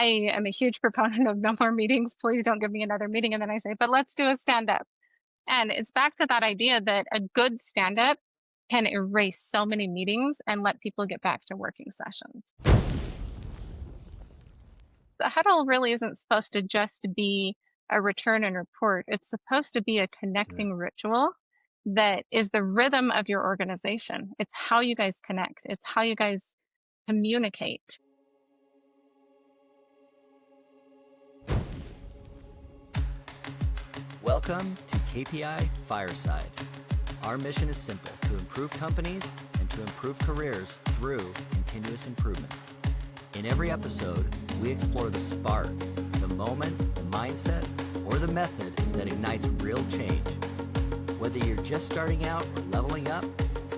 I am a huge proponent of no more meetings. Please don't give me another meeting. And then I say, but let's do a stand up. And it's back to that idea that a good stand up can erase so many meetings and let people get back to working sessions. The huddle really isn't supposed to just be a return and report. It's supposed to be a connecting ritual that is the rhythm of your organization. It's how you guys connect. It's how you guys communicate. Welcome to KPI Fireside. Our mission is simple: to improve companies and to improve careers through continuous improvement. In every episode, we explore the spark, the moment, the mindset, or the method that ignites real change. Whether you're just starting out or leveling up,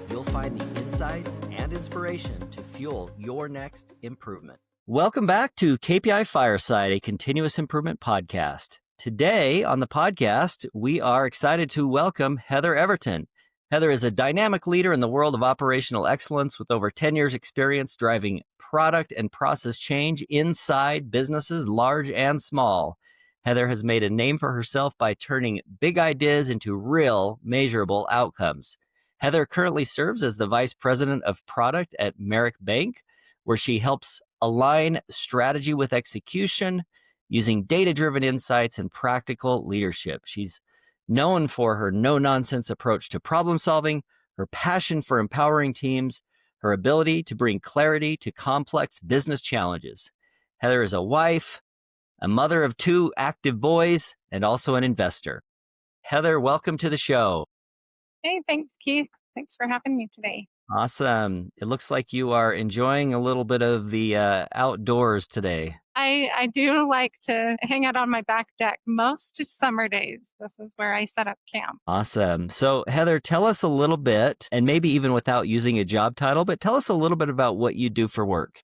you'll find the insights and inspiration to fuel your next improvement. Welcome back to KPI Fireside, a continuous improvement podcast. Today on the podcast, we are excited to welcome Heather Everton. Heather is a dynamic leader in the world of operational excellence with over 10 years experience driving product and process change inside businesses, large and small. Heather has made a name for herself by turning big ideas into real, measurable outcomes. Heather currently serves as the Vice President of Product at Merrick Bank, where she helps align strategy with execution using data-driven insights and practical leadership. She's known for her no-nonsense approach to problem solving, her passion for empowering teams, her ability to bring clarity to complex business challenges. Heather is a wife, a mother of 2 active boys, and also an investor. Heather, welcome to the show. Hey, thanks, Keith. Thanks for having me today. Awesome. It looks like you are enjoying a little bit of the outdoors today. I do like to hang out on my back deck most summer days. This is where I set up camp. Awesome. So Heather, tell us a little bit, and maybe even without using a job title, but tell us a little bit about what you do for work.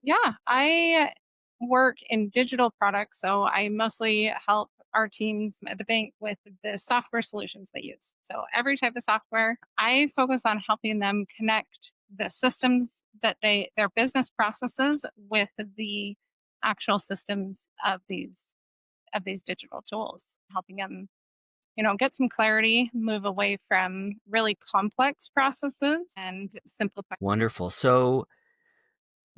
Yeah, I work in digital products. So I mostly help our teams at the bank with the software solutions they use. So every type of software, I focus on helping them connect the systems that their business processes with the actual systems of these digital tools, helping them, get some clarity, move away from really complex processes and simplify. Wonderful. So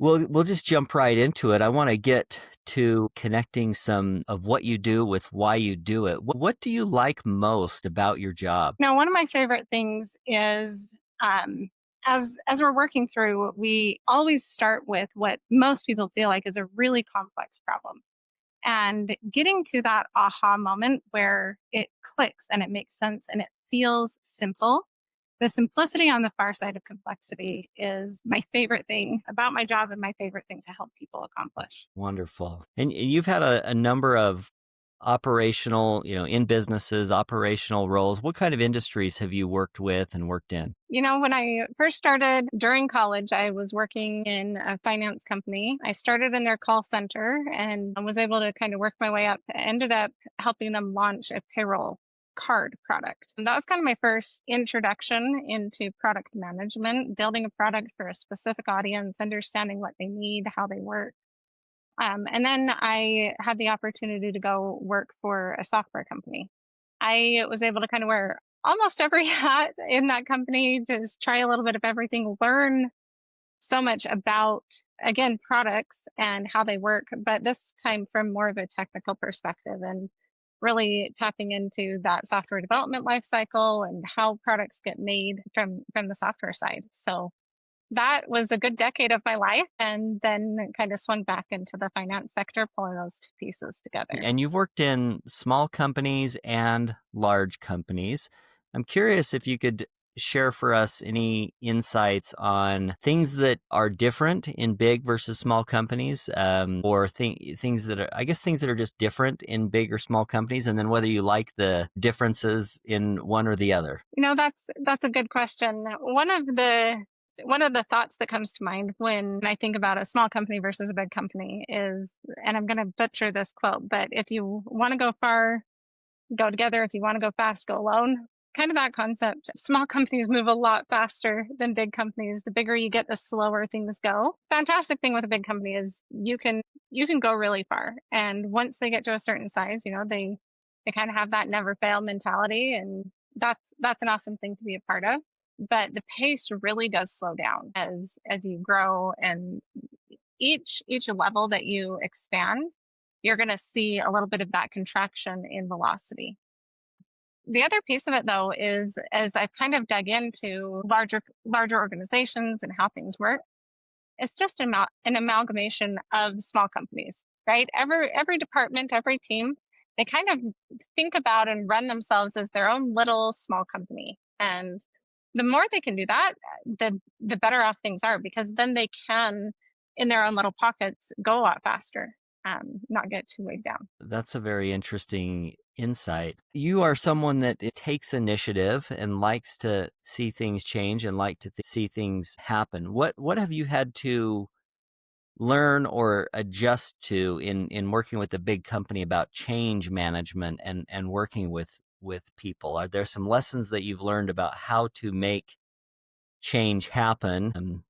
we'll just jump right into it. I want to get to connecting some of what you do with why you do it. What do you like most about your job? Now, one of my favorite things is as we're working through, we always start with what most people feel like is a really complex problem. And getting to that aha moment where it clicks and it makes sense and it feels simple. The simplicity on the far side of complexity is my favorite thing about my job and my favorite thing to help people accomplish. Wonderful. And you've had a number of operational, in businesses, operational roles. What kind of industries have you worked with and worked in? When I first started during college, I was working in a finance company. I started in their call center and I was able to kind of work my way up. I ended up helping them launch a payroll card product. And that was kind of my first introduction into product management, building a product for a specific audience, understanding what they need, how they work. And then I had the opportunity to go work for a software company. I was able to kind of wear almost every hat in that company, just try a little bit of everything, learn so much about, again, products and how they work, but this time from more of a technical perspective and really tapping into that software development lifecycle and how products get made from the software side. So that was a good decade of my life, and then kind of swung back into the finance sector, pulling those 2 pieces together. And you've worked in small companies and large companies. I'm curious if you could share for us any insights on things that are different in big versus small companies, or things that are just different in big or small companies, and then whether you like the differences in one or the other. That's a good question. One of the thoughts that comes to mind when I think about a small company versus a big company is, and I'm going to butcher this quote, but if you want to go far, go together. If you want to go fast, go alone. kind of that concept. Small companies move a lot faster than big companies. The bigger you get, the slower things go. Fantastic thing with a big company is you can go really far. And once they get to a certain size, they kind of have that never fail mentality, and that's an awesome thing to be a part of. But the pace really does slow down as you grow, and each level that you expand, you're going to see a little bit of that contraction in velocity. The other piece of it, though, is as I've kind of dug into larger organizations and how things work, it's just an amalgamation of small companies, right? Every department, every team, they kind of think about and run themselves as their own little small company. And the more they can do that, the better off things are, because then they can, in their own little pockets, go a lot faster, not get too weighed down. That's a very interesting insight. You are someone that takes initiative and likes to see things change and like to see things happen. What have you had to learn or adjust to in working with a big company about change management and working with people? Are there some lessons that you've learned about how to make change happen,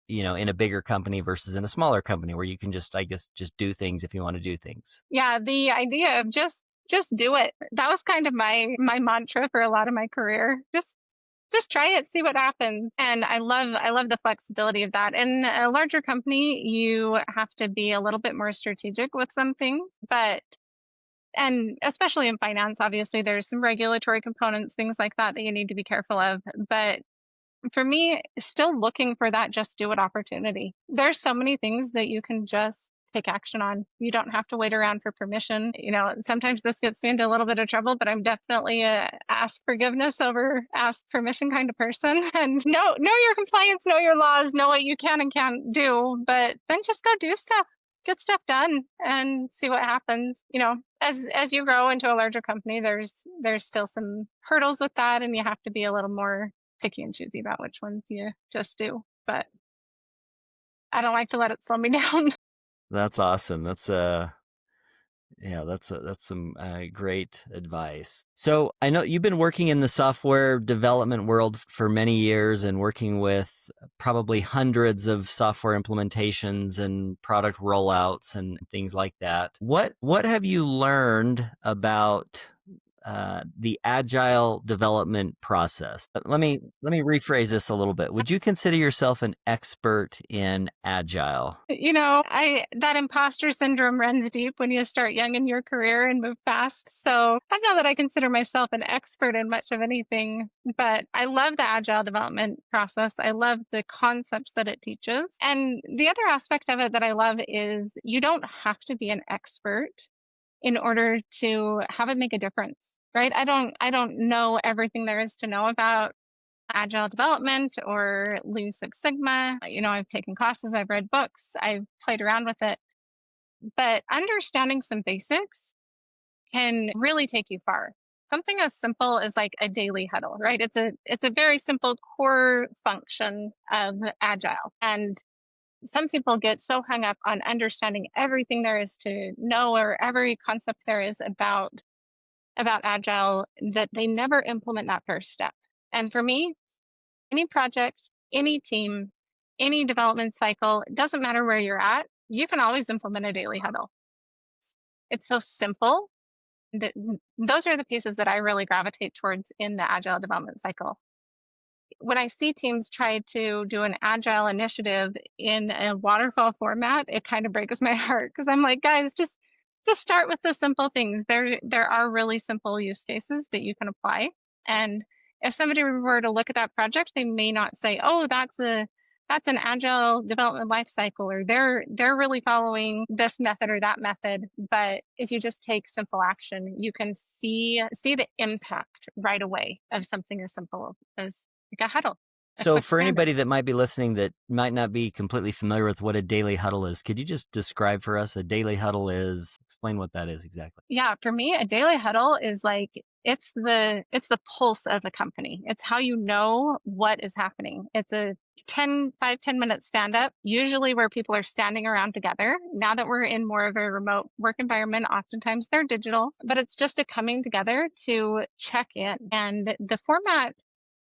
in a bigger company versus in a smaller company where you can just do things if you want to do things? Yeah, the idea of just do it. That was kind of my mantra for a lot of my career. Just try it, see what happens. And I love the flexibility of that. In a larger company, you have to be a little bit more strategic with some things, and especially in finance, obviously there's some regulatory components, things like that you need to be careful of. But for me, still looking for that just do it opportunity. There's so many things that you can just take action on. You don't have to wait around for permission. Sometimes this gets me into a little bit of trouble, but I'm definitely a ask forgiveness over ask permission kind of person. And know your compliance, know your laws, know what you can and can't do, but then just go do stuff. Get stuff done and see what happens. As you grow into a larger company, there's still some hurdles with that, and you have to be a little more picky and choosy about which ones you just do. But I don't like to let it slow me down. That's awesome. That's some great advice. So I know you've been working in the software development world for many years and working with probably hundreds of software implementations and product rollouts and things like that. What have you learned about the agile development process? Let me rephrase this a little bit. Would you consider yourself an expert in agile? That imposter syndrome runs deep when you start young in your career and move fast. So I don't know that I consider myself an expert in much of anything, but I love the agile development process. I love the concepts that it teaches. And the other aspect of it that I love is you don't have to be an expert in order to have it make a difference, right? I don't know everything there is to know about agile development or Lean Six Sigma. I've taken classes, I've read books, I've played around with it, but understanding some basics can really take you far. Something as simple as like a daily huddle, right? It's a very simple core function of agile. And some people get so hung up on understanding everything there is to know, or every concept there is about agile, that they never implement that first step. And for me, any project, any team, any development cycle, it doesn't matter where you're at, you can always implement a daily huddle. It's so simple. Those are the pieces that I really gravitate towards in the agile development cycle. When I see teams try to do an agile initiative in a waterfall format, it kind of breaks my heart, because I'm like, guys, just start with the simple things. There are really simple use cases that you can apply. And if somebody were to look at that project, they may not say, oh, that's an agile development lifecycle, or they're really following this method or that method. But if you just take simple action, you can see the impact right away of something as simple as like a huddle. So with for standards. anybody that might be listening that might not be completely familiar with what a daily huddle is, could you just describe for us a daily huddle is? Explain what that is exactly. Yeah, for me, a daily huddle is like it's the pulse of a company. It's how you know what is happening. It's a 5-10 minute stand up, usually where people are standing around together. Now that we're in more of a remote work environment, oftentimes they're digital, but it's just a coming together to check in. And the format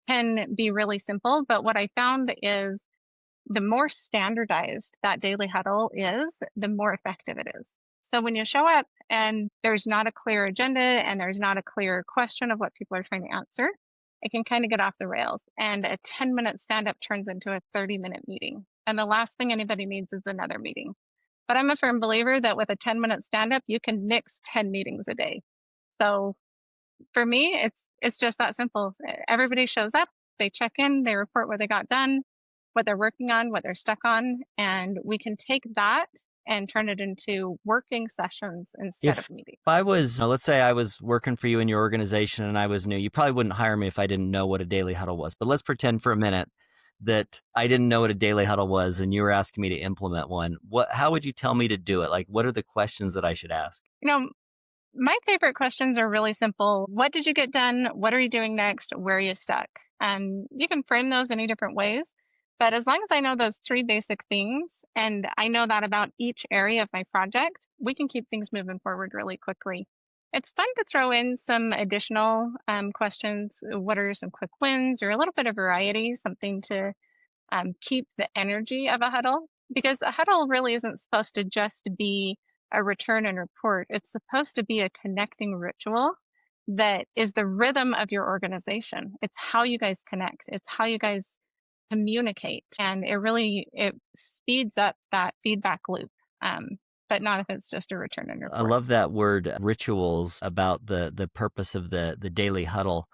can be really simple, but what I found is the more standardized that daily huddle is, the more effective it is. So when you show up and there's not a clear agenda and there's not a clear question of what people are trying to answer, it can kind of get off the rails. And a 10-minute stand up turns into a 30-minute meeting. And the last thing anybody needs is another meeting. But I'm a firm believer that with a 10-minute stand up, you can nix 10 meetings a day. So for me, it's just that simple. Everybody shows up, they check in, they report what they got done, what they're working on, what they're stuck on, and we can take that and turn it into working sessions instead of If meetings. I was, let's say I was working for you in your organization and I was new, you probably wouldn't hire me if I didn't know what a daily huddle was. But let's pretend for a minute that I didn't know what a daily huddle was and you were asking me to implement one. How would you tell me to do it? Like, what are the questions that I should ask? You know, my favorite questions are really simple. What did you get done? What are you doing next? Where are you stuck? And you can frame those any different ways. But as long as I know those three basic things and I know that about each area of my project, we can keep things moving forward really quickly. It's fun to throw in some additional questions. What are some quick wins or a little bit of variety, something to keep the energy of a huddle, because a huddle really isn't supposed to just be a return and report. It's supposed to be a connecting ritual that is the rhythm of your organization. It's how you guys connect. It's how you guys communicate, and it speeds up that feedback loop. But not if it's just a return and I report. love that word rituals about the purpose of the daily huddle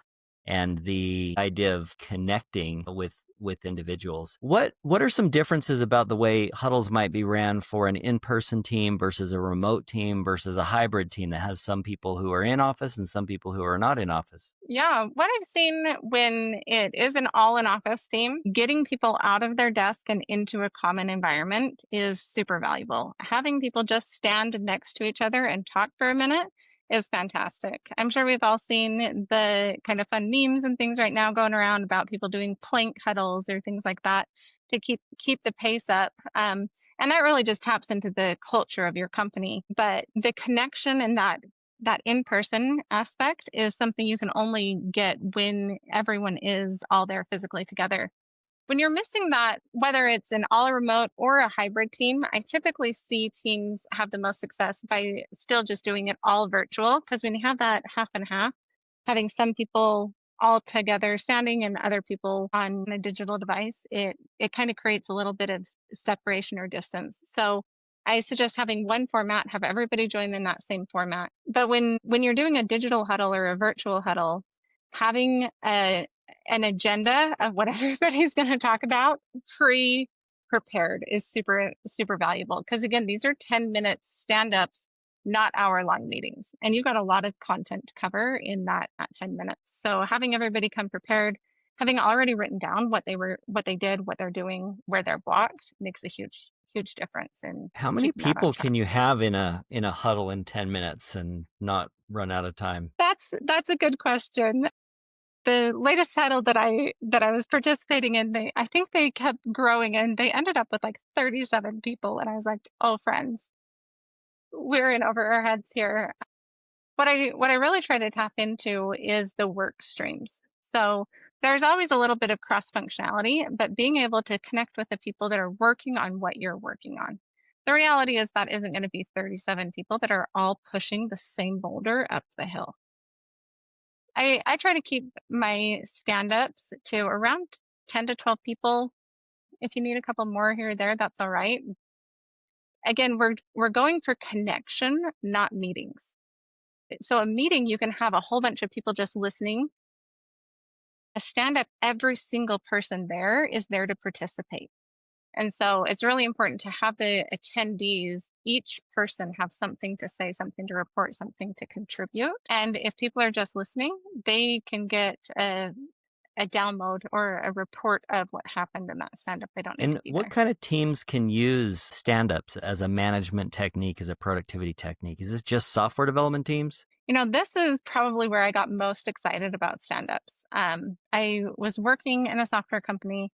and the idea of connecting with individuals. What are some differences about the way huddles might be ran for an in-person team versus a remote team versus a hybrid team that has some people who are in office and some people who are not in office? Yeah, what I've seen when it is an all in office team, getting people out of their desk and into a common environment is super valuable. Having people just stand next to each other and talk for a minute is fantastic. I'm sure we've all seen the kind of fun memes and things right now going around about people doing plank huddles or things like that to keep the pace up. And that really just taps into the culture of your company. But the connection and that in-person aspect is something you can only get when everyone is all there physically together. When you're missing that, whether it's an all remote or a hybrid team, I typically see teams have the most success by still just doing it all virtual. Because when you have that half and half, having some people all together standing and other people on a digital device, it kind of creates a little bit of separation or distance. So I suggest having one format, have everybody join in that same format. But when you're doing a digital huddle or a virtual huddle, having an agenda of what everybody's going to talk about pre-prepared is super, super valuable. Because again, these are 10 minutes stand-ups, not hour-long meetings. And you've got a lot of content to cover in that 10 minutes. So having everybody come prepared, having already written down what they did, what they're doing, where they're blocked, makes a huge, huge difference in How many keeping that on people track. can you have in a huddle in 10 minutes and not run out of time? That's a good question. The latest title that I was participating in, I think they kept growing and they ended up with like 37 people. And I was like, oh, friends, we're in over our heads here. What I really try to tap into is the work streams. So there's always a little bit of cross functionality, but being able to connect with the people that are working on what you're working on. The reality is that isn't going to be 37 people that are all pushing the same boulder up the hill. I try to keep my stand-ups to around 10 to 12 people. If you need a couple more here or there, that's all right. Again, we're going for connection, not meetings. So a meeting, you can have a whole bunch of people just listening. A stand-up, every single person there is there to participate. And so it's really important to have the attendees, each person have something to say, something to report, something to contribute. And if people are just listening, they can get a download or a report of what happened in that stand-up. They don't need to And be what there. kind of teams can use stand-ups as a management technique, as a productivity technique? Is this just software development teams? This is probably where I got most excited about stand-ups. I was working in a software company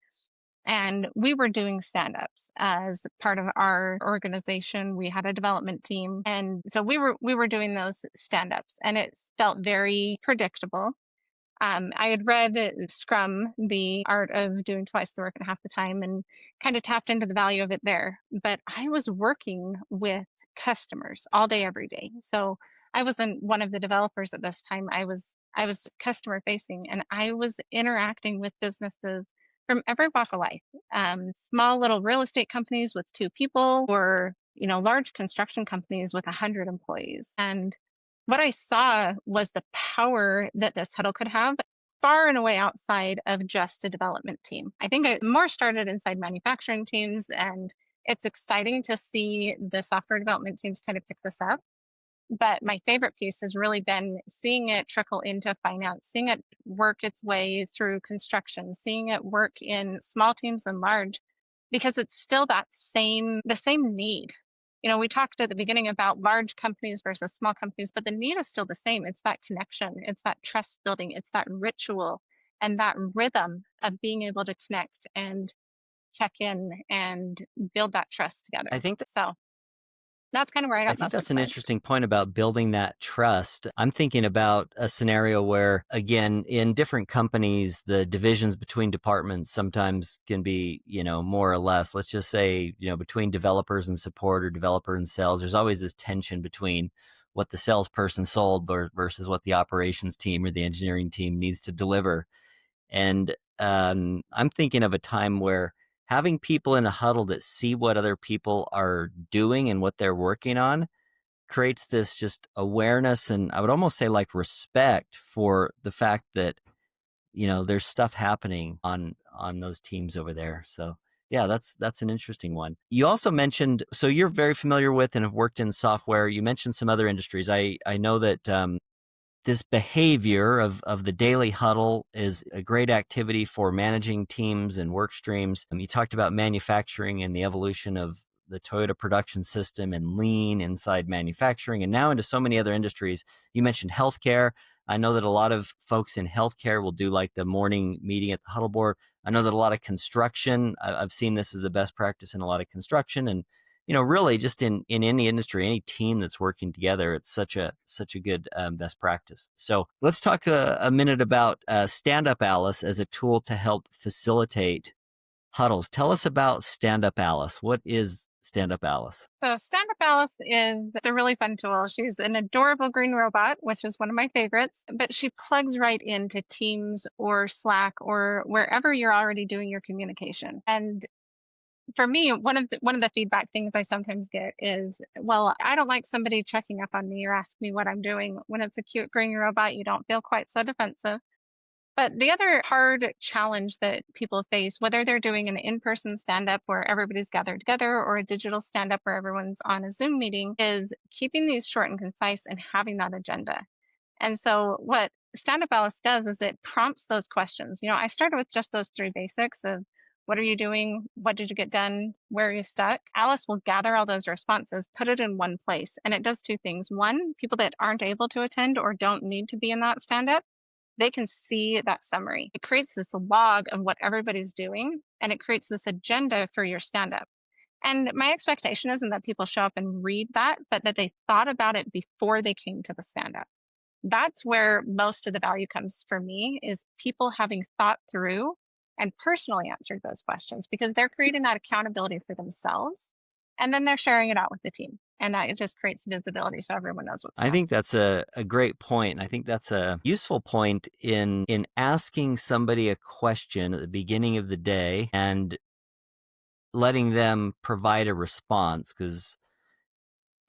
and we were doing stand-ups as part of our organization. We had a development team. And so we were doing those stand-ups and it felt very predictable. I had read Scrum, the art of doing twice the work in half the time, and kind of tapped into the value of it there. But I was working with customers all day, every day. So I wasn't one of the developers at this time. I was customer facing, and I was interacting with businesses from every walk of life. Small little real estate companies with 2 people, or large construction companies with 100 employees, and what I saw was the power that this huddle could have far and away outside of just a development team. I think it more started inside manufacturing teams, and it's exciting to see the software development teams kind of pick this up. But my favorite piece has really been seeing it trickle into finance, seeing it work its way through construction, seeing it work in small teams and large, because it's still the same need. We talked at the beginning about large companies versus small companies, but the need is still the same. It's that connection, it's that trust building, it's that ritual and that rhythm of being able to connect and check in and build that trust I together. think that So that's kind of where I I got think most that's an excited. interesting point about building that trust. I'm thinking about a scenario where, again, in different companies, the divisions between departments sometimes can be, more or less, let's just say, between developers and support or developer and sales, there's always this tension between what the salesperson sold versus what the operations team or the engineering team needs to deliver. And I'm thinking of a time where having people in a huddle that see what other people are doing and what they're working on creates this just awareness, and I would almost say like respect for the fact that there's stuff happening on those teams over there. So yeah, that's an interesting one. You also mentioned, so you're very familiar with and have worked in software. You mentioned some other industries. I know that this behavior of the daily huddle is a great activity for managing teams and work streams. You talked about manufacturing and the evolution of the Toyota production system and lean inside manufacturing, and now into so many other industries. You mentioned healthcare. I know that a lot of folks in healthcare will do like the morning meeting at the huddle board. I know that a lot of construction, I've seen this as a best practice in a lot of construction, and really just in any industry, any team that's working together, it's such a good best practice. So let's talk a minute about Standup Alice as a tool to help facilitate huddles. Tell us about Standup Alice. What is Standup Alice? So Standup Alice is it's a really fun tool. She's an adorable green robot, which is one of my favorites, but she plugs right into Teams or Slack or wherever you're already doing your communication. And for me, one of the feedback things I sometimes get is, well, I don't like somebody checking up on me or ask me what I'm doing. When it's a cute green robot, you don't feel quite so defensive. But the other hard challenge that people face, whether they're doing an in-person stand-up where everybody's gathered together or a digital stand-up where everyone's on a Zoom meeting, is keeping these short and concise and having that agenda. And so what Standup Alice does is it prompts those questions. I started with just those 3 basics of what are you doing? What did you get done? Where are you stuck? Alice will gather all those responses, put it in one place. And it does 2 things. One, people that aren't able to attend or don't need to be in that stand-up, they can see that summary. It creates this log of what everybody's doing, and it creates this agenda for your stand-up. And my expectation isn't that people show up and read that, but that they thought about it before they came to the stand-up. That's where most of the value comes for me, is people having thought through and personally answered those questions, because they're creating that accountability for themselves and then they're sharing it out with the team, and that it just creates visibility so everyone knows what's I happening. think that's a great point. And I think that's a useful point in asking somebody a question at the beginning of the day and letting them provide a response, because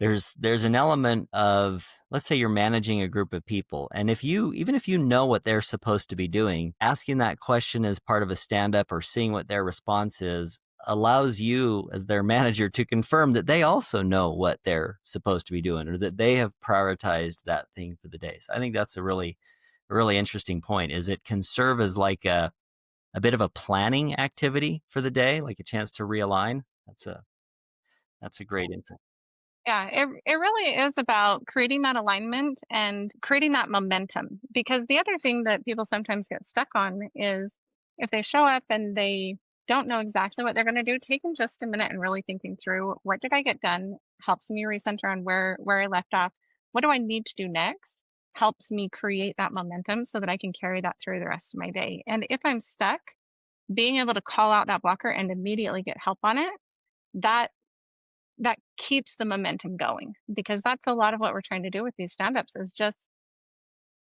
there's an element of, let's say you're managing a group of people, and even if you know what they're supposed to be doing, asking that question as part of a stand-up or seeing what their response is allows you as their manager to confirm that they also know what they're supposed to be doing, or that they have prioritized that thing for the day. So I think that's a really a really interesting point, is it can serve as like a bit of a planning activity for the day, like a chance to realign. That's a great insight. Yeah, it really is about creating that alignment and creating that momentum. Because the other thing that people sometimes get stuck on is if they show up and they don't know exactly what they're going to do, taking just a minute and really thinking through what did I get done helps me recenter on where I left off. What do I need to do next? Helps me create that momentum so that I can carry that through the rest of my day. And if I'm stuck, being able to call out that blocker and immediately get help on it, that that keeps the momentum going, because that's a lot of what we're trying to do with these stand-ups is just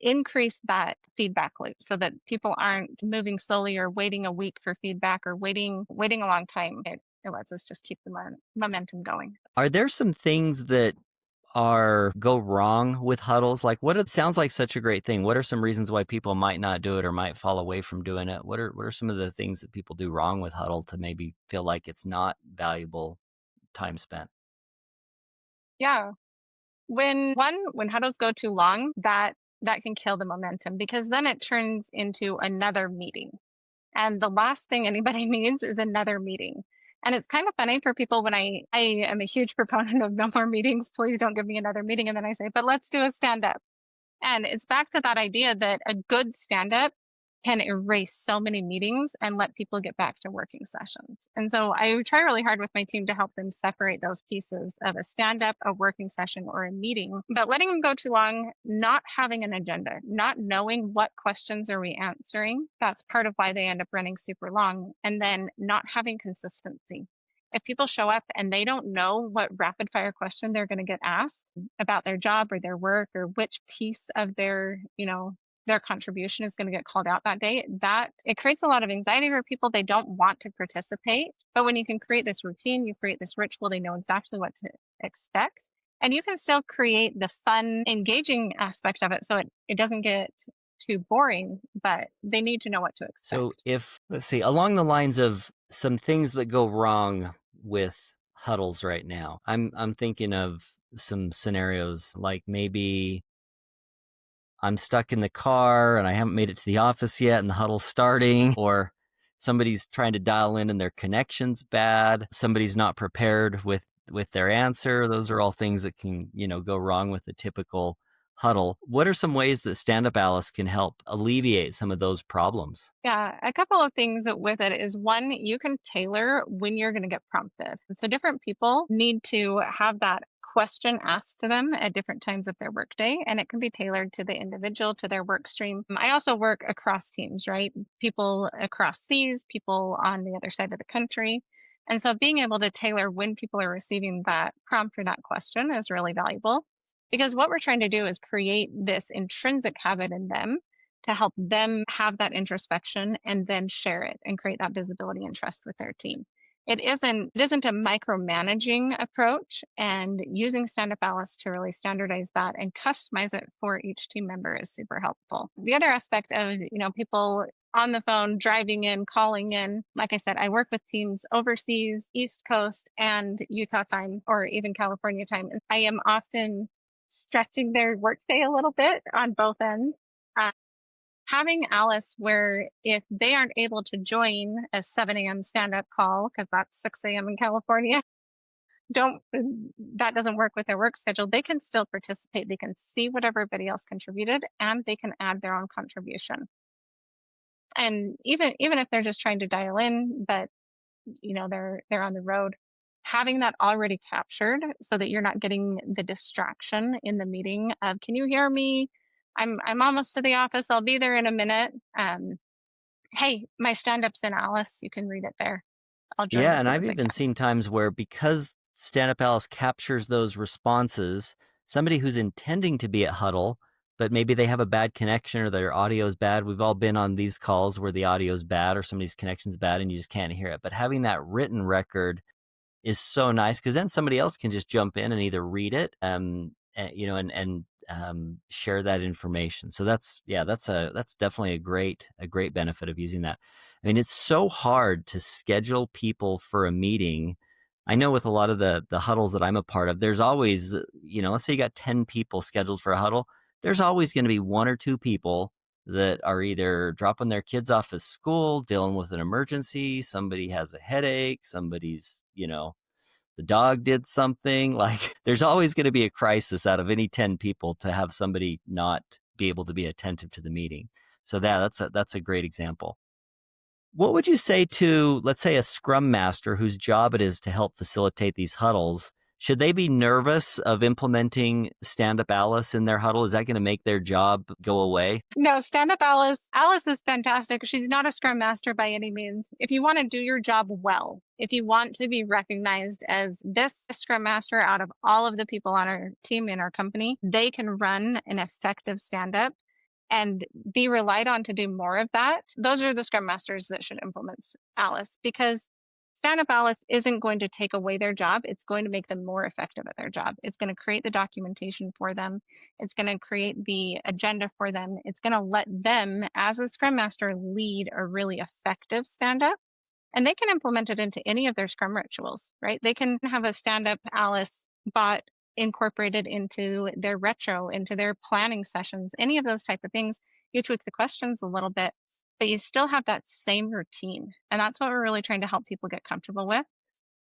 increase that feedback loop so that people aren't moving slowly or waiting a week for feedback or waiting a long time. It lets us just keep the momentum going. Are there some things that are go wrong with huddles? Like what it sounds like such a great thing. What are some reasons why people might not do it or might fall away from doing it? What are some of the things that people do wrong with huddle to maybe feel like it's not valuable time spent? Yeah. When huddles go too long, that can kill the momentum, because then it turns into another meeting. And the last thing anybody needs is another meeting. And it's kind of funny for people when I am a huge proponent of no more meetings. Please don't give me another meeting. And then I say, but let's do a stand up. And it's back to that idea that a good stand up can erase so many meetings and let people get back to working sessions. And so I try really hard with my team to help them separate those pieces of a stand up, a working session, or a meeting. But letting them go too long, not having an agenda, not knowing what questions are we answering, that's part of why they end up running super long. And then not having consistency. If people show up and they don't know what rapid fire question they're going to get asked about their job or their work or which piece of their contribution is going to get called out that day, that it creates a lot of anxiety for people. They don't want to participate. But when you can create this routine, you create this ritual, they know exactly what to expect. And you can still create the fun, engaging aspect of it so it doesn't get too boring, but they need to know what to expect. So let's see, along the lines of some things that go wrong with huddles right now, I'm thinking of some scenarios like maybe I'm stuck in the car and I haven't made it to the office yet and the huddle's starting, or somebody's trying to dial in and their connection's bad. Somebody's not prepared with their answer. Those are all things that can, go wrong with the typical huddle. What are some ways that Standup Alice can help alleviate some of those problems? Yeah, a couple of things with it is one, you can tailor when you're going to get prompted. And so different people need to have that question asked to them at different times of their workday, and it can be tailored to the individual, to their work stream. I also work across teams, right? People across seas, people on the other side of the country. And so being able to tailor when people are receiving that prompt or that question is really valuable, because what we're trying to do is create this intrinsic habit in them to help them have that introspection and then share it and create that visibility and trust with their team. It isn't a micromanaging approach, and using Standup Alice to really standardize that and customize it for each team member is super helpful. The other aspect of, people on the phone, driving in, calling in, like I said, I work with teams overseas, East Coast and Utah time, or even California time. And I am often stretching their workday a little bit on both ends. Having Alice where if they aren't able to join a 7 a.m. stand-up call, because that's 6 a.m. in California, that doesn't work with their work schedule, they can still participate. They can see what everybody else contributed, and they can add their own contribution. And even if they're just trying to dial in, but they're on the road, having that already captured so that you're not getting the distraction in the meeting of, can you hear me? I'm almost to the office. I'll be there in a minute. Hey, my stand-up's in Alice. You can read it there. I'll join Yeah, as and soon I've as I even can. seen times where because Standup Alice captures those responses, somebody who's intending to be at huddle, but maybe they have a bad connection or their audio is bad. We've all been on these calls where the audio is bad or somebody's connection's bad and you just can't hear it. But having that written record is so nice, because then somebody else can just jump in and either read it, and share that information. So that's definitely a great benefit of using that. I mean, it's so hard to schedule people for a meeting. I know with a lot of the huddles that I'm a part of, there's always, let's say you got 10 people scheduled for a huddle. There's always going to be one or two people that are either dropping their kids off at school, dealing with an emergency, somebody has a headache, somebody's, the dog did something. Like there's always going to be a crisis out of any 10 people to have somebody not be able to be attentive to the meeting. So that's a great example. What would you say to, let's say, a scrum master whose job it is to help facilitate these huddles? Should they be nervous of implementing Standup Alice in their huddle? Is that going to make their job go away? No, Standup Alice. Alice is fantastic. She's not a scrum master by any means. If you want to do your job well, if you want to be recognized as this scrum master out of all of the people on our team in our company, they can run an effective stand-up and be relied on to do more of that. Those are the scrum masters that should implement Alice, because Standup Alice isn't going to take away their job. It's going to make them more effective at their job. It's going to create the documentation for them. It's going to create the agenda for them. It's going to let them, as a scrum master, lead a really effective stand-up. And they can implement it into any of their scrum rituals, right? They can have a Standup Alice bot incorporated into their retro, into their planning sessions, any of those type of things. You tweak the questions a little bit, but you still have that same routine. And that's what we're really trying to help people get comfortable with.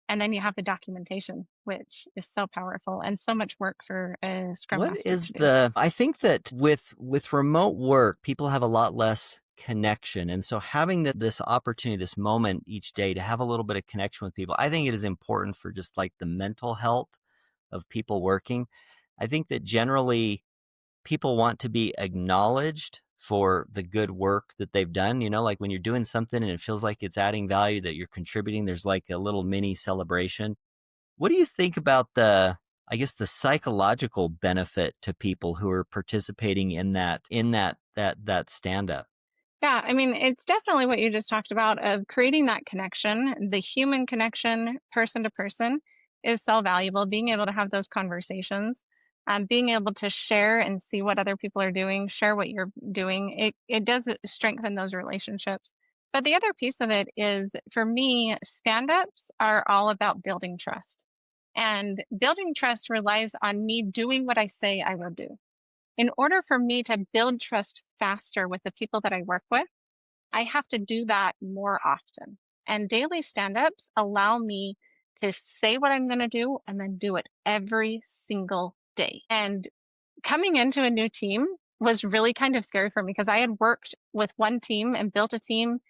And then you have the documentation, which is so powerful and so much work for a scrum What master is to do. I think that with remote work, people have a lot less connection. And so having this opportunity, this moment each day to have a little bit of connection with people, I think it is important for just like the mental health of people working. I think that generally people want to be acknowledged for the good work that they've done. Like when you're doing something and it feels like it's adding value, that you're contributing, there's like a little mini celebration. What do you think about the psychological benefit to people who are participating in that stand up? Yeah, I mean, it's definitely what you just talked about of creating that connection. The human connection, person to person, is so valuable. Being able to have those conversations, being able to share and see what other people are doing, share what you're doing, it does strengthen those relationships. But the other piece of it is, for me, stand-ups are all about building trust. And building trust relies on me doing what I say I will do. In order for me to build trust faster with the people that I work with, I have to do that more often. And daily stand-ups allow me to say what I'm going to do and then do it every single day. And coming into a new team was really kind of scary for me, because I had worked with one team and built a team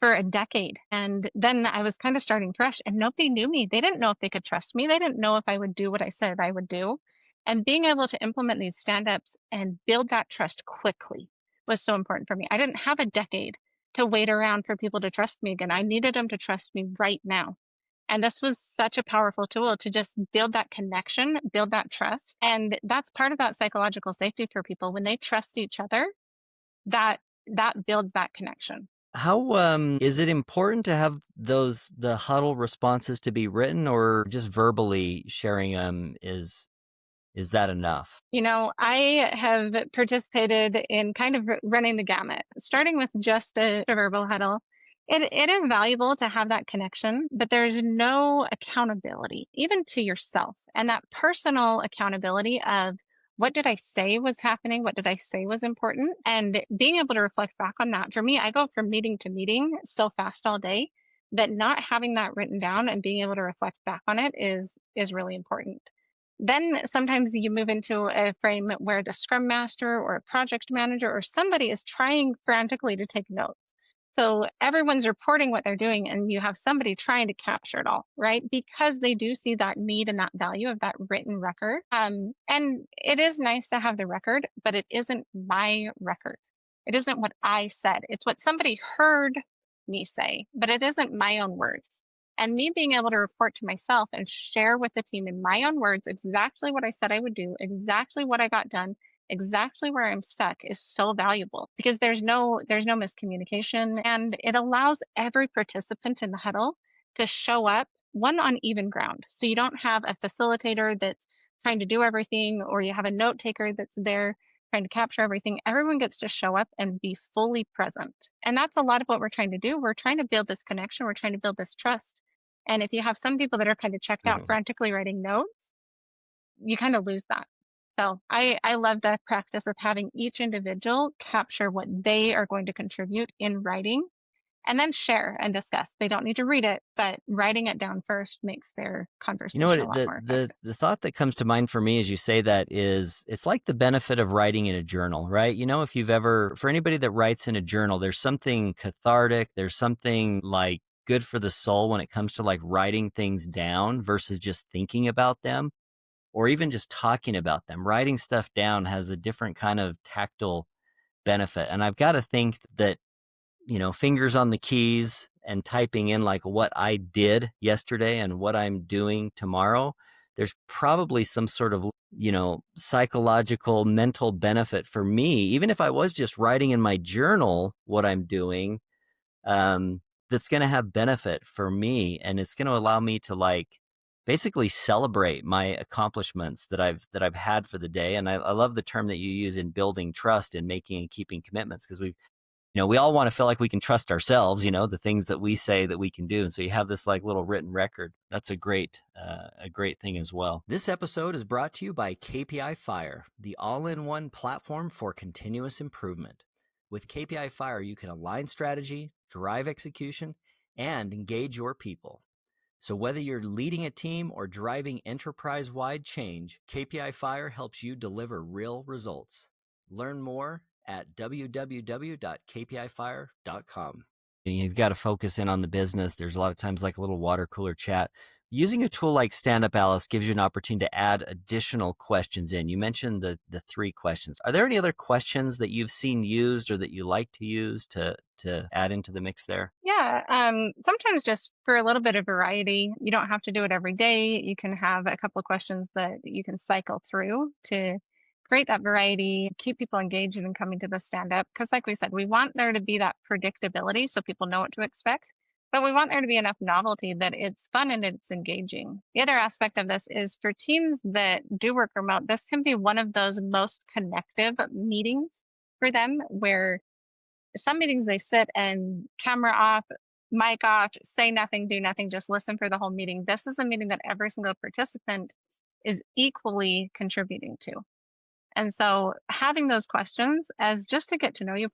for a decade. And then I was kind of starting fresh and nobody knew me. They didn't know if they could trust me. They didn't know if I would do what I said I would do. And being able to implement these stand-ups and build that trust quickly was so important for me. I didn't have a decade to wait around for people to trust me again. I needed them to trust me right now. And this was such a powerful tool to just build that connection, build that trust. And that's part of that psychological safety for people. When they trust each other, that builds that connection. How is it important to have the huddle responses to be written, or just verbally sharing them is that enough? I have participated in kind of running the gamut, starting with just a verbal huddle. It is valuable to have that connection, but there's no accountability, even to yourself. And that personal accountability of, what did I say was happening? What did I say was important? And being able to reflect back on that. For me, I go from meeting to meeting so fast all day that not having that written down and being able to reflect back on it is really important. Then sometimes you move into a frame where the scrum master or a project manager or somebody is trying frantically to take notes. So everyone's reporting what they're doing and you have somebody trying to capture it all, right? Because they do see that need and that value of that written record. And it is nice to have the record, but it isn't my record. It isn't what I said. It's what somebody heard me say, but it isn't my own words. And me being able to report to myself and share with the team in my own words exactly what I said I would do, exactly what I got done, exactly where I'm stuck is so valuable, because there's no miscommunication, and it allows every participant in the huddle to show up on even ground. So you don't have a facilitator that's trying to do everything, or you have a note taker that's there trying to capture everything. Everyone gets to show up and be fully present. And that's a lot of what we're trying to do. We're trying to build this connection. We're trying to build this trust. And if you have some people that are kind of checked out Mhm. frantically writing notes, you kind of lose that. So I love the practice of having each individual capture what they are going to contribute in writing and then share and discuss. They don't need to read it, but writing it down first makes their You know conversation a what? lot The more the effective. the thought that comes to mind for me as you say that is it's like the benefit of writing in a journal, right? You know, if you've ever, for anybody that writes in a journal, there's something cathartic, there's something like good for the soul when it comes to like writing things down versus just thinking about them or even just talking about them. Writing stuff down has a different kind of tactile benefit. And I've got to think that, you know, fingers on the keys and typing in like what I did yesterday and what I'm doing tomorrow, there's probably some sort of, you know, psychological mental benefit for me, even if I was just writing in my journal what I'm doing, that's going to have benefit for me. And it's going to allow me to like basically celebrate my accomplishments that I've had for the day. And I love the term that you use in building trust and making and keeping commitments, because we've, you know, we all want to feel like we can trust ourselves, you know, the things that we say that we can do. And so you have this like little written record. That's a great thing as well. This episode is brought to you by KPI Fire, the all-in-one platform for continuous improvement. With KPI Fire, you can align strategy, drive execution, and engage your people. So whether you're leading a team or driving enterprise-wide change, KPI Fire helps you deliver real results. Learn more at www.kpifire.com. You've got to focus in on the business. There's a lot of times like a little water cooler chat. Using a tool like Standup Alice gives you an opportunity to add additional questions in. You mentioned the 3 questions. Are there any other questions that you've seen used or that you like to use to add into the mix there? Yeah, sometimes just for a little bit of variety, you don't have to do it every day. You can have a couple of questions that you can cycle through to create that variety, keep people engaged and coming to the stand up. Because, like we said, we want there to be that predictability so people know what to expect, but we want there to be enough novelty that it's fun and it's engaging. The other aspect of this is for teams that do work remote, this can be one of those most connective meetings for them where some meetings they sit and camera off, mic off, say nothing, do nothing, just listen for the whole meeting. This is a meeting that every single participant is equally contributing to. And so having those questions as just to get to know you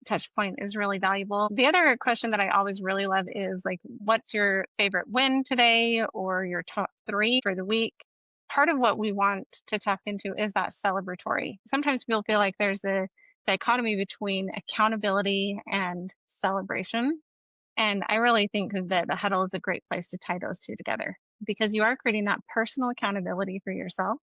touch point is really valuable. The other question that I always really love is like, what's your favorite win today or your top 3 for the week? Part of what we want to tap into is that celebratory. Sometimes people feel like there's a dichotomy between accountability and celebration. And I really think that the huddle is a great place to tie those two together because you are creating that personal accountability for yourself.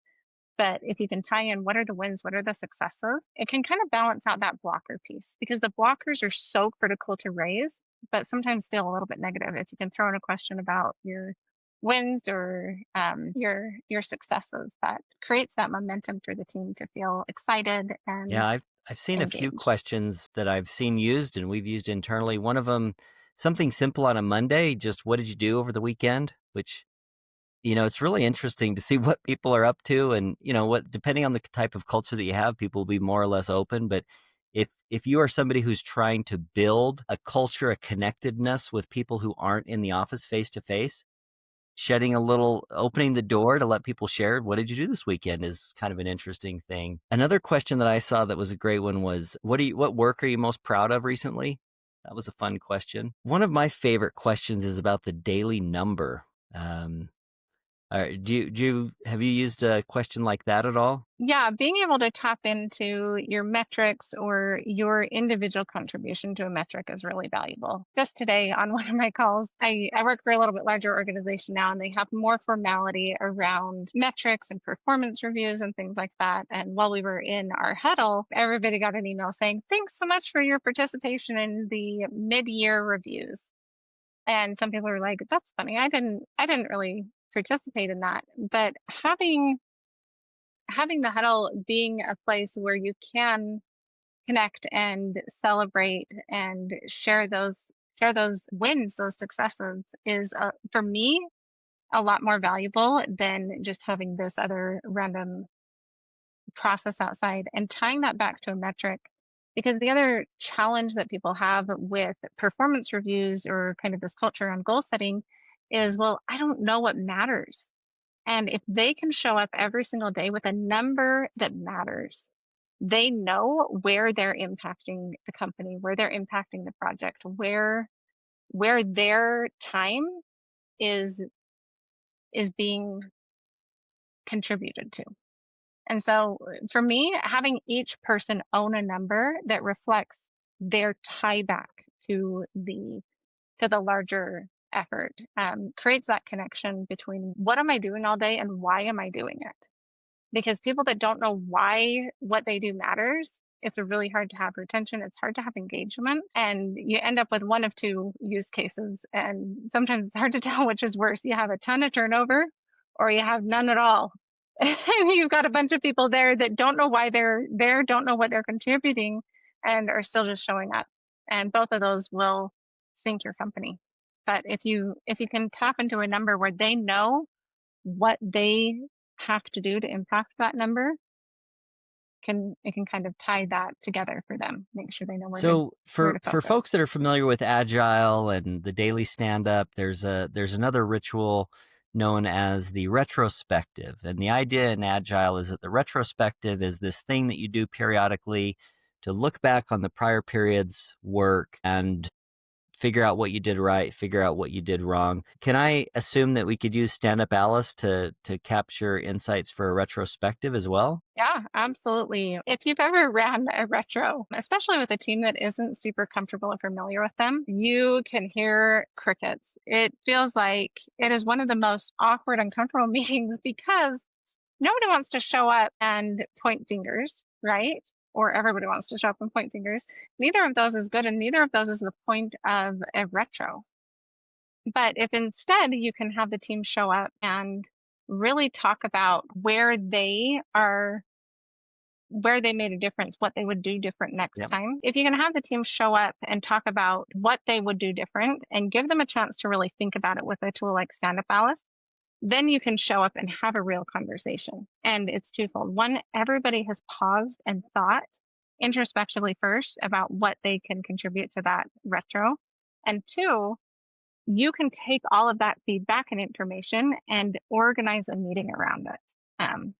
But if you can tie in what are the wins, what are the successes, it can kind of balance out that blocker piece because the blockers are so critical to raise, but sometimes feel a little bit negative. If you can throw in a question about your wins or your successes, that creates that momentum for the team to feel excited and Yeah, I've seen a few engaged. questions that I've seen used and we've used internally. One of them, something simple on a Monday, just what did you do over the weekend? Which, you know, it's really interesting to see what people are up to, and you know what, depending on the type of culture that you have, people will be more or less open. But if you are somebody who's trying to build a culture, a connectedness with people who aren't in the office face to face, shedding a little, opening the door to let people share what did you do this weekend is kind of an interesting thing. Another question that I saw that was a great one was what work are you most proud of recently? That was a fun question. One of my favorite questions is about the daily number. Have you used a question like that at all? Yeah, being able to tap into your metrics or your individual contribution to a metric is really valuable. Just today on one of my calls, I work for a little bit larger organization now, and they have more formality around metrics and performance reviews and things like that. And while we were in our huddle, everybody got an email saying, "Thanks so much for your participation in the mid-year reviews." And some people are like, "That's funny. I didn't really participate in that." But having the huddle being a place where you can connect and celebrate and share those wins, those successes is for me a lot more valuable than just having this other random process outside and tying that back to a metric. Because the other challenge that people have with performance reviews or kind of this culture on goal setting is, well, I don't know what matters. And if they can show up every single day with a number that matters, they know where they're impacting the company, where they're impacting the project, where their time is being contributed to. And so for me, having each person own a number that reflects their tie back to the larger effort creates that connection between what am I doing all day and why am I doing it? Because people that don't know why what they do matters, it's really hard to have retention. It's hard to have engagement, and you end up with one of two use cases. And sometimes it's hard to tell which is worse. You have a ton of turnover or you have none at all. And you've got a bunch of people there that don't know why they're there, don't know what they're contributing, and are still just showing up. And both of those will sink your company. But if you can tap into a number where they know what they have to do to impact that number, it can kind of tie that together for them, make sure they know where So to for focus. folks that are familiar with Agile and the daily stand-up, there's another ritual known as the retrospective. And the idea in Agile is that the retrospective is this thing that you do periodically to look back on the prior period's work and figure out what you did right, figure out what you did wrong. Can I assume that we could use Standup Alice to capture insights for a retrospective as well? Yeah, absolutely. If you've ever ran a retro, especially with a team that isn't super comfortable or familiar with them, you can hear crickets. It feels like it is one of the most awkward, uncomfortable meetings because nobody wants to show up and point fingers, right? Or everybody wants to show up and point fingers. Neither of those is good, and neither of those is the point of a retro. But if instead you can have the team show up and really talk about where they made a difference, what they would do different next time. If you can have the team show up and talk about what they would do different and give them a chance to really think about it with a tool like Standup Alice, then you can show up and have a real conversation. And it's twofold. One, everybody has paused and thought introspectively first about what they can contribute to that retro. And two, you can take all of that feedback and information and organize a meeting around it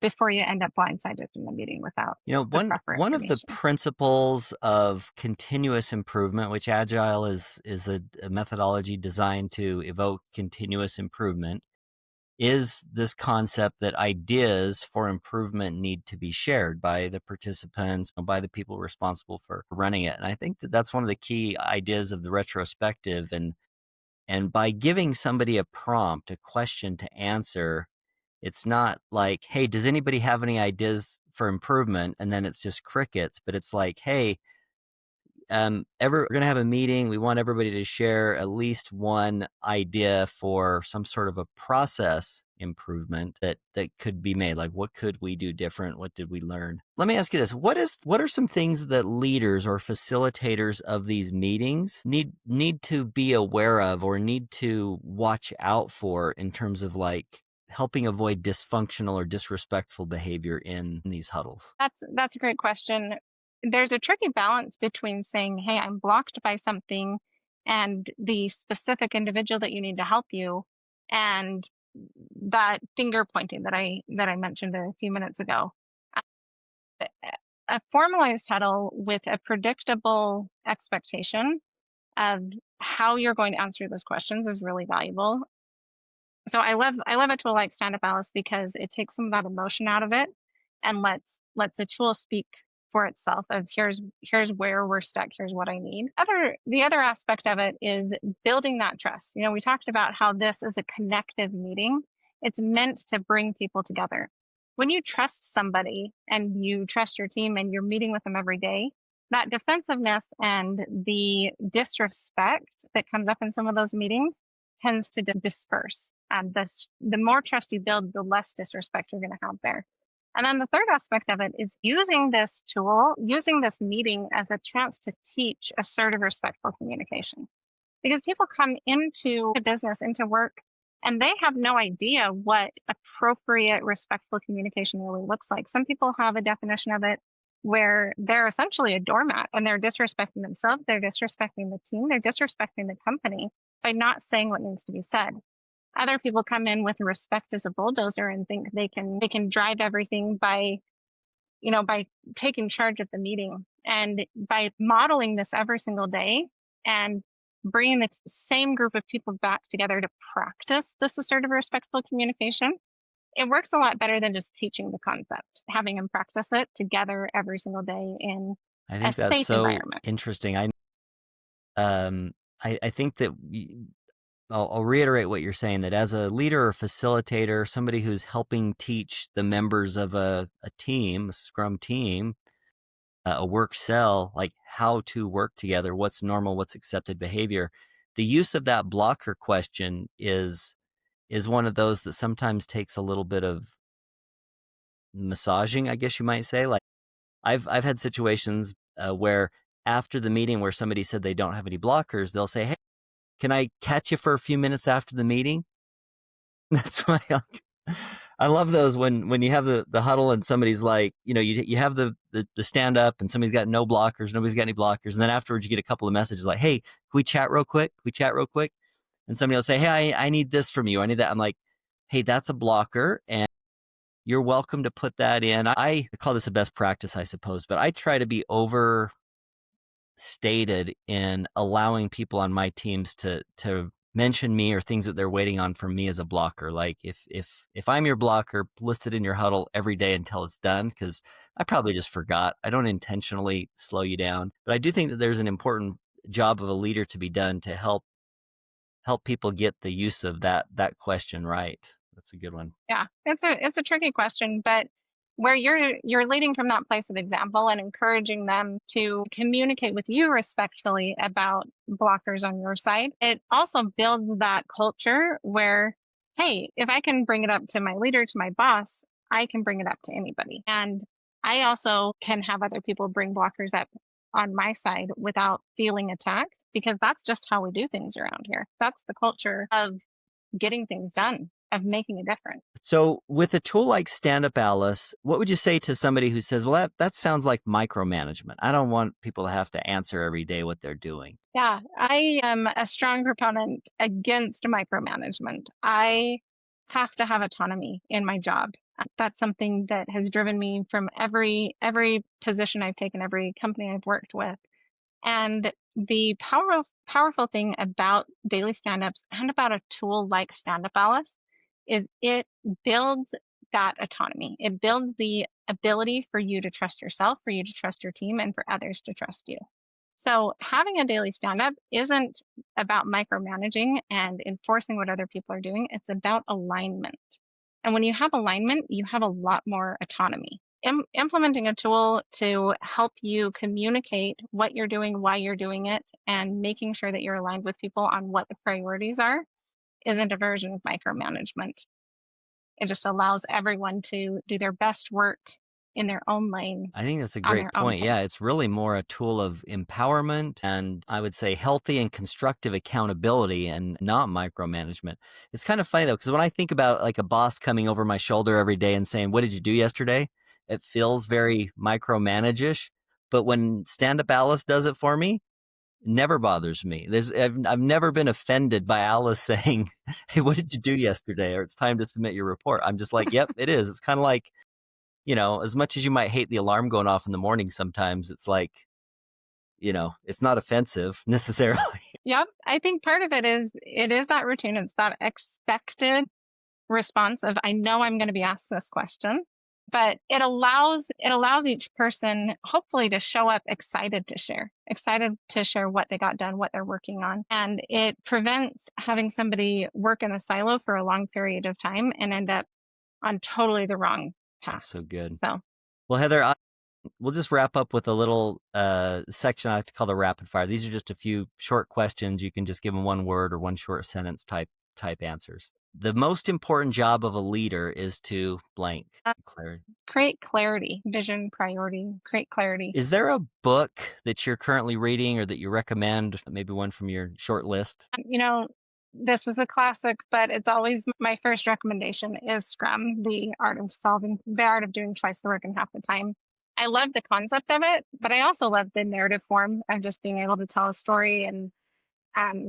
before you end up blindsided in the meeting without one of the principles of continuous improvement, which Agile is a methodology designed to evoke continuous improvement, is this concept that ideas for improvement need to be shared by the participants, by the people responsible for running it. And I think that that's one of the key ideas of the retrospective. And by giving somebody a prompt, a question to answer, it's not like, hey, does anybody have any ideas for improvement? And then it's just crickets, but it's like, hey, we're going to have a meeting. We want everybody to share at least one idea for some sort of a process improvement that could be made. Like, what could we do different? What did we learn? Let me ask you this. What are some things that leaders or facilitators of these meetings need to be aware of or need to watch out for in terms of like helping avoid dysfunctional or disrespectful behavior in these huddles? That's a great question. There's a tricky balance between saying, hey, I'm blocked by something, and the specific individual that you need to help you, and that finger pointing that I mentioned a few minutes ago. A formalized huddle with a predictable expectation of how you're going to answer those questions is really valuable. So I love a tool like Standup Alice because it takes some of that emotion out of it and lets the tool speak for itself of here's where we're stuck, here's what I need. The other aspect of it is building that trust. We talked about how this is a connective meeting. It's meant to bring people together. When you trust somebody and you trust your team and you're meeting with them every day, that defensiveness and the disrespect that comes up in some of those meetings tends to disperse. And the more trust you build, the less disrespect you're going to have there. And then the third aspect of it is using this tool, using this meeting as a chance to teach assertive, respectful communication. Because people come into business, into work, and they have no idea what appropriate, respectful communication really looks like. Some people have a definition of it where they're essentially a doormat and they're disrespecting themselves, they're disrespecting the team, they're disrespecting the company by not saying what needs to be said. Other people come in with respect as a bulldozer and think they can drive everything by, by taking charge of the meeting. And by modeling this every single day and bringing the same group of people back together to practice this assertive, respectful communication, it works a lot better than just teaching the concept, having them practice it together every single day in I a think that's safe so environment. interesting. I think that I'll reiterate what you're saying, that as a leader or facilitator, somebody who's helping teach the members of a team, a Scrum team, a work cell, like how to work together, what's normal, what's accepted behavior. The use of that blocker question is one of those that sometimes takes a little bit of massaging, I guess you might say. Like I've had situations where after the meeting where somebody said they don't have any blockers, they'll say, "Hey, can I catch you for a few minutes after the meeting?" That's why I love those when you have the huddle and somebody's like, you have the stand up and somebody's got no blockers, nobody's got any blockers, and then afterwards you get a couple of messages like, "Hey, can we chat real quick? Can we chat real quick?" And somebody will say, "Hey, I need this from you. I need that." I'm like, "Hey, that's a blocker, and you're welcome to put that in." I call this a best practice, I suppose, but I try to be overstated in allowing people on my teams to mention me or things that they're waiting on from me as a blocker. Like if I'm your blocker, list it in your huddle every day until it's done, because I probably just forgot. I don't intentionally slow you down, but I do think that there's an important job of a leader to be done to help people get the use of that question right. That's a good one. Yeah, it's a tricky question, but where you're leading from that place of example and encouraging them to communicate with you respectfully about blockers on your side, it also builds that culture where, hey, if I can bring it up to my leader, to my boss, I can bring it up to anybody. And I also can have other people bring blockers up on my side without feeling attacked, because that's just how we do things around here. That's the culture of getting things done, of making a difference. So with a tool like Standup Alice, what would you say to somebody who says, well, that sounds like micromanagement. I don't want people to have to answer every day what they're doing. Yeah, I am a strong proponent against micromanagement. I have to have autonomy in my job. That's something that has driven me from every position I've taken, every company I've worked with. And the powerful thing about daily stand-ups and about a tool like Standup Alice is it builds that autonomy. It builds the ability for you to trust yourself, for you to trust your team, and for others to trust you. So having a daily stand-up isn't about micromanaging and enforcing what other people are doing. It's about alignment. And when you have alignment, you have a lot more autonomy. Implementing a tool to help you communicate what you're doing, why you're doing it, and making sure that you're aligned with people on what the priorities are isn't a version of micromanagement. It just allows everyone to do their best work in their own lane. I think that's a On great their own point. Yeah, pace. it's really more a tool of empowerment and I would say healthy and constructive accountability and not micromanagement. It's kind of funny though, because when I think about like a boss coming over my shoulder every day and saying, "What did you do yesterday?" It feels very micromanage-ish. But when Stand Up Alice does it for me, it never bothers me. I've never been offended by Alice saying, "Hey, what did you do yesterday?" or "It's time to submit your report." I'm just like, "Yep, it is." It's kind of like, as much as you might hate the alarm going off in the morning, sometimes it's like, it's not offensive necessarily. Yep. I think part of it is that routine. It's that expected response of, I know I'm going to be asked this question, but it allows each person hopefully to show up excited to share what they got done, what they're working on. And it prevents having somebody work in a silo for a long period of time and end up on totally the wrong path. That's so good. So, Well, Heather, we'll just wrap up with a little section I like to call the rapid fire. These are just a few short questions. You can just give them one word or one short sentence type answers. The most important job of a leader is to blank. Clarity. create clarity, vision, priority, create clarity. Is there a book that you're currently reading or that you recommend, maybe one from your short list? This is a classic, but it's always my first recommendation is Scrum, the art of doing twice the work in half the time. I love the concept of it, but I also love the narrative form of just being able to tell a story. And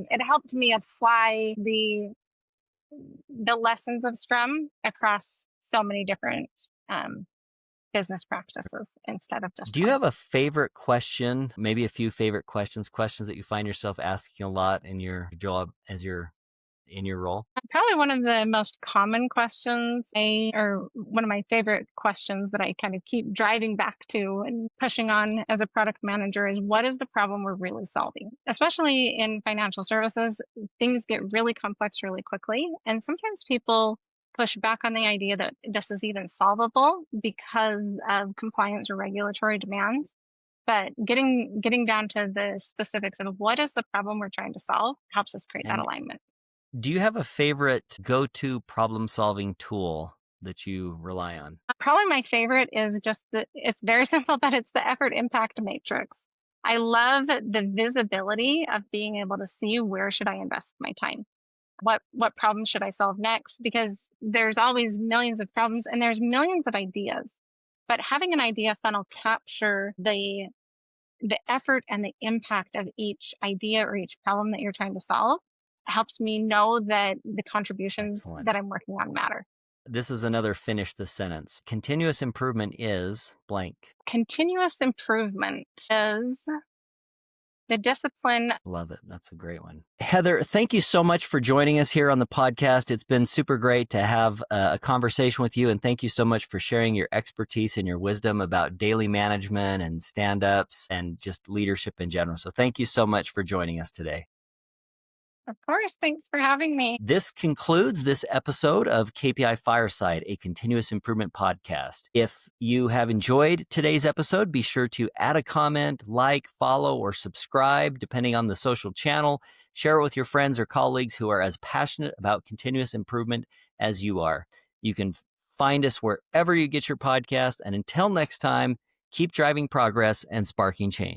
it helped me apply the lessons of Scrum across so many different business practices instead of just Do you one. have a favorite question, maybe a few favorite questions that you find yourself asking a lot in your job as you're in your role? Probably one of the most common questions, or one of my favorite questions that I kind of keep driving back to and pushing on as a product manager is, what is the problem we're really solving? Especially in financial services, things get really complex really quickly. And sometimes people push back on the idea that this is even solvable because of compliance or regulatory demands. But getting down to the specifics of what is the problem we're trying to solve helps us create that And alignment. do you have a favorite go-to problem-solving tool that you rely on? Probably my favorite is just it's very simple, but it's the effort impact matrix. I love the visibility of being able to see, where should I invest my time? What problems should I solve next? Because there's always millions of problems and there's millions of ideas. But having an idea funnel capture the effort and the impact of each idea or each problem that you're trying to solve helps me know that the contributions Excellent. that I'm working on matter. This is another finish the sentence. Continuous improvement is blank. Continuous improvement is the discipline. Love it. That's a great one. Heather, thank you so much for joining us here on the podcast. It's been super great to have a conversation with you. And thank you so much for sharing your expertise and your wisdom about daily management and stand-ups and just leadership in general. So thank you so much for joining us today. Of course. Thanks for having me. This concludes this episode of KPI Fireside, a continuous improvement podcast. If you have enjoyed today's episode, be sure to add a comment, like, follow, or subscribe, depending on the social channel. Share it with your friends or colleagues who are as passionate about continuous improvement as you are. You can find us wherever you get your podcast. And until next time, keep driving progress and sparking change.